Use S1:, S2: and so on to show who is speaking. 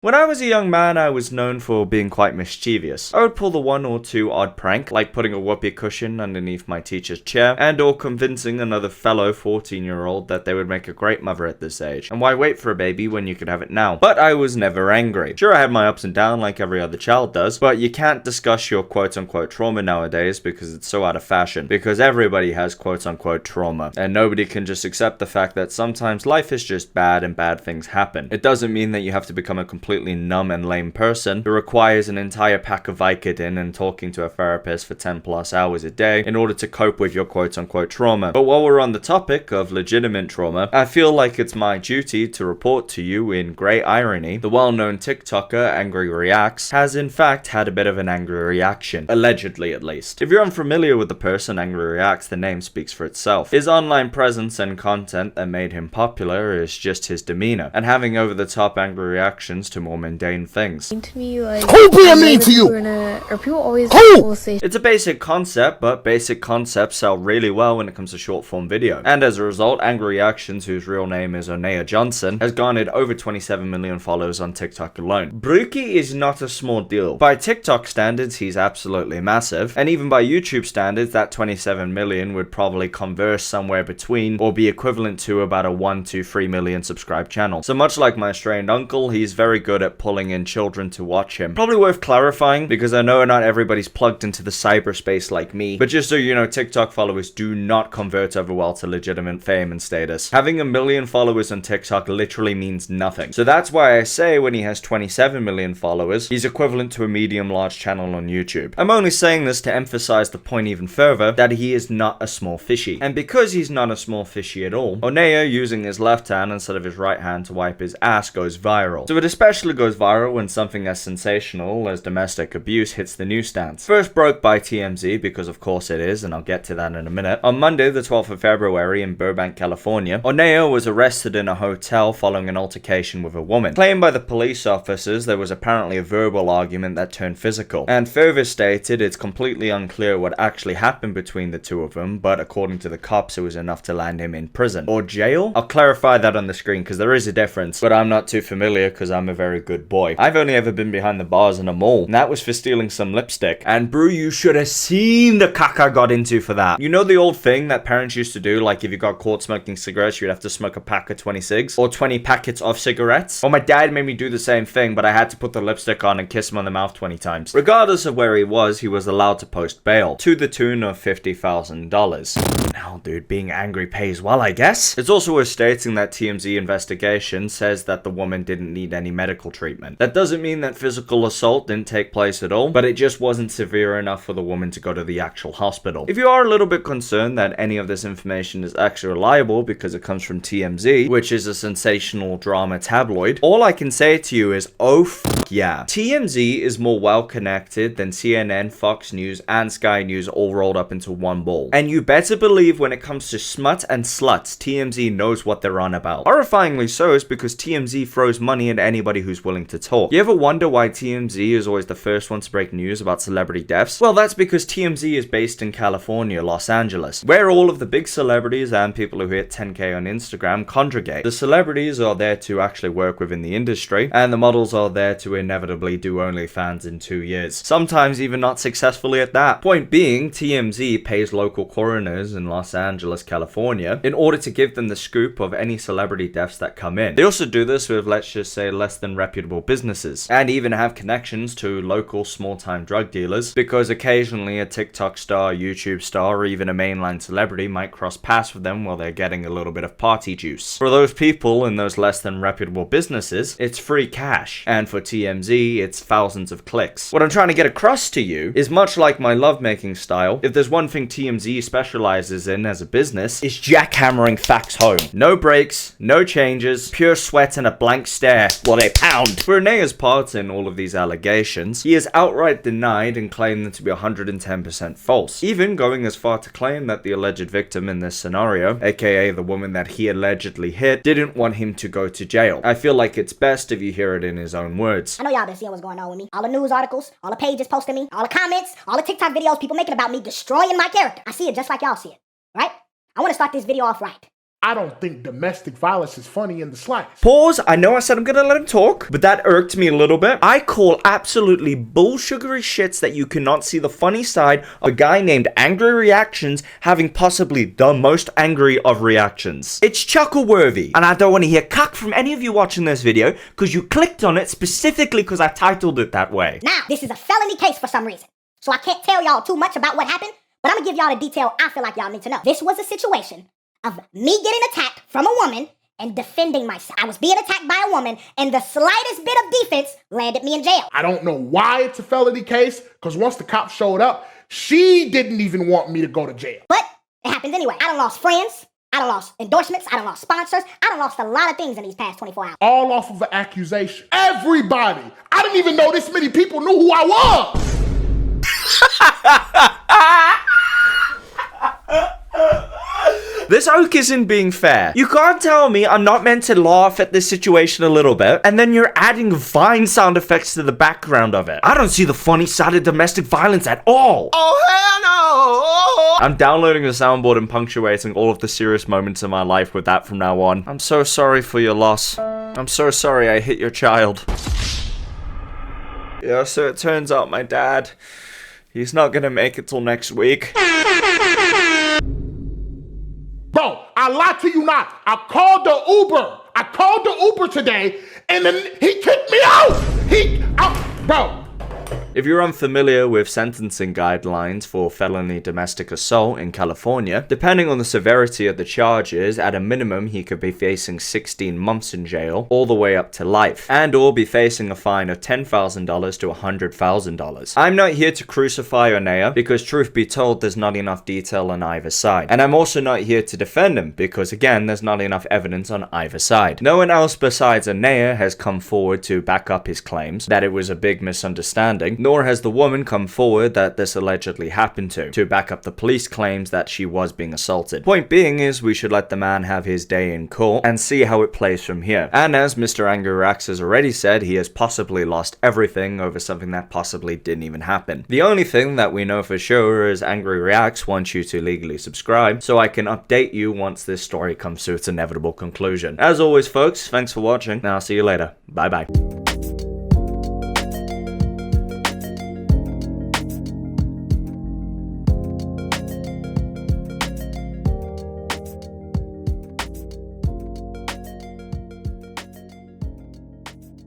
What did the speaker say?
S1: When I was a young man, I was known for being quite mischievous. I would pull the one or two odd prank, like putting a whoopee cushion underneath my teacher's chair, and or convincing another fellow 14-year-old that they would make a great mother at this age. And why wait for a baby when you could have it now? But I was never angry. Sure, I had my ups and downs like every other child does, but you can't discuss your quote-unquote trauma nowadays because it's so out of fashion. Because everybody has quote-unquote trauma, and nobody can just accept the fact that sometimes life is just bad and bad things happen. It doesn't mean that you have to become a completely numb and lame person who requires an entire pack of Vicodin and talking to a therapist for 10 plus hours a day in order to cope with your quote-unquote trauma. But while we're on the topic of legitimate trauma, I feel like it's my duty to report to you in great irony, the well-known TikToker Angry Reacts has in fact had a bit of an angry reaction, allegedly at least. If you're unfamiliar with the person Angry Reacts, the name speaks for itself. His online presence and content that made him popular is just his demeanor, and having over-the-top angry reactions to more mundane things.
S2: To me, like,
S3: who being mean to you?
S2: Or people always will say
S1: it's a basic concept, but basic concepts sell really well when it comes to short form video. And as a result, Angry Reactions, whose real name is Onea Johnson, has garnered over 27 million followers on TikTok alone. Brookie is not a small deal. By TikTok standards, he's absolutely massive, and even by YouTube standards, that 27 million would probably converse somewhere between or be equivalent to about a 1 to 3 million subscribed channel. So much like my strained uncle, he's very good at pulling in children to watch him. Probably worth clarifying, because I know not everybody's plugged into the cyberspace like me, but just so you know, TikTok followers do not convert over well to legitimate fame and status. Having a million followers on TikTok literally means nothing. So that's why I say when he has 27 million followers, he's equivalent to a medium-large channel on YouTube. I'm only saying this to emphasize the point even further, that he is not a small fishy. And because he's not a small fishy at all, Onea using his left hand instead of his right hand to wipe his ass goes viral. So it especially goes viral when something as sensational as domestic abuse hits the newsstands. First broke by TMZ, because of course it is, and I'll get to that in a minute. On Monday, the 12th of February in Burbank, California, Onea was arrested in a hotel following an altercation with a woman. Claimed by the police officers, there was apparently a verbal argument that turned physical. And further stated, it's completely unclear what actually happened between the two of them, but according to the cops, it was enough to land him in prison. Or jail? I'll clarify that on the screen, because there is a difference, but I'm not too familiar because I'm a very good boy. I've only ever been behind the bars in a mall, and that was for stealing some lipstick. And bro, you should have seen the cack I got into for that. You know the old thing that parents used to do, like if you got caught smoking cigarettes, you'd have to smoke a pack of 20 cigs, or 20 packets of cigarettes? Well, my dad made me do the same thing, but I had to put the lipstick on and kiss him on the mouth 20 times. Regardless of where he was allowed to post bail, to the tune of $50,000. Now, dude, being angry pays well, I guess? It's also worth stating that TMZ investigation says that the woman didn't need any medical treatment. That doesn't mean that physical assault didn't take place at all, but it just wasn't severe enough for the woman to go to the actual hospital. If you are a little bit concerned that any of this information is actually reliable because it comes from TMZ, which is a sensational drama tabloid, all I can say to you is, oh yeah. TMZ is more well connected than CNN, Fox News, and Sky News all rolled up into one ball. And you better believe when it comes to smut and sluts, TMZ knows what they're on about. Horrifyingly so is because TMZ throws money at anybody who's willing to talk. You ever wonder why TMZ is always the first one to break news about celebrity deaths? Well, that's because TMZ is based in California, Los Angeles, where all of the big celebrities and people who hit 10K on Instagram congregate. The celebrities are there to actually work within the industry, and the models are there to inevitably do OnlyFans in 2 years. Sometimes even not successfully at that. Point being, TMZ pays local coroners in Los Angeles, California, in order to give them the scoop of any celebrity deaths that come in. They also do this with, let's just say, less than reputable businesses, and even have connections to local small-time drug dealers, because occasionally a TikTok star, YouTube star, or even a mainline celebrity might cross paths with them while they're getting a little bit of party juice. For those people in those less than reputable businesses, it's free cash, and for TMZ, it's thousands of clicks. What I'm trying to get across to you is, much like my lovemaking style, if there's one thing TMZ specializes in as a business, it's jackhammering facts home. No breaks, no changes, pure sweat and a blank stare while they pound. For Onea's part in all of these allegations, he has outright denied and claimed them to be 110% false, even going as far to claim that the alleged victim in this scenario, aka the woman that he allegedly hit, didn't want him to go to jail. I feel like it's best if you hear it in his own words.
S4: I know y'all been seeing what's going on with me. All the news articles, all the pages posting me, all the comments, all the TikTok videos people making about me destroying my character. I see it just like y'all see it, right? I want to start this video off right.
S3: I don't think domestic violence is funny in the slightest.
S1: Pause. I know I said I'm gonna let him talk, but that irked me a little bit. I call absolutely bullsugary shits that you cannot see the funny side of a guy named Angry Reactions having possibly the most angry of reactions. It's chuckle-worthy, and I don't want to hear cuck from any of you watching this video because you clicked on it specifically because I titled it that way.
S4: Now, this is a felony case for some reason, so I can't tell y'all too much about what happened, but I'm gonna give y'all the detail I feel like y'all need to know. This was a situation of me getting attacked from a woman and defending myself. I was being attacked by a woman, and the slightest bit of defense landed me in jail.
S3: I don't know why it's a felony case, because once the cops showed up, she didn't even want me to go to jail.
S4: But it happens anyway. I done lost friends, I done lost endorsements, I done lost sponsors, I done lost a lot of things in these past 24 hours.
S3: All off of an accusation. Everybody. I didn't even know this many people knew who I was.
S1: This oak isn't being fair. You can't tell me I'm not meant to laugh at this situation a little bit, and then you're adding Vine sound effects to the background of it. I don't see the funny side of domestic violence at all. Oh, hell no! I'm downloading the soundboard and punctuating all of the serious moments in my life with that from now on. I'm so sorry for your loss. I'm so sorry I hit your child. Yeah, so it turns out my dad, he's not gonna make it till next week.
S3: Bro, I lied to you not. I called the Uber. I called the Uber today, and then he kicked me out. Bro.
S1: If you're unfamiliar with sentencing guidelines for felony domestic assault in California, depending on the severity of the charges, at a minimum he could be facing 16 months in jail, all the way up to life, and or be facing a fine of $10,000 to $100,000. I'm not here to crucify Onea, because truth be told, there's not enough detail on either side. And I'm also not here to defend him, because again, there's not enough evidence on either side. No one else besides Onea has come forward to back up his claims that it was a big misunderstanding, nor has the woman come forward that this allegedly happened to back up the police claims that she was being assaulted. Point being is we should let the man have his day in court and see how it plays from here. And as Mr. Angry Reacts has already said, he has possibly lost everything over something that possibly didn't even happen. The only thing that we know for sure is Angry Reacts wants you to legally subscribe so I can update you once this story comes to its inevitable conclusion. As always folks, thanks for watching and I'll see you later. Bye bye.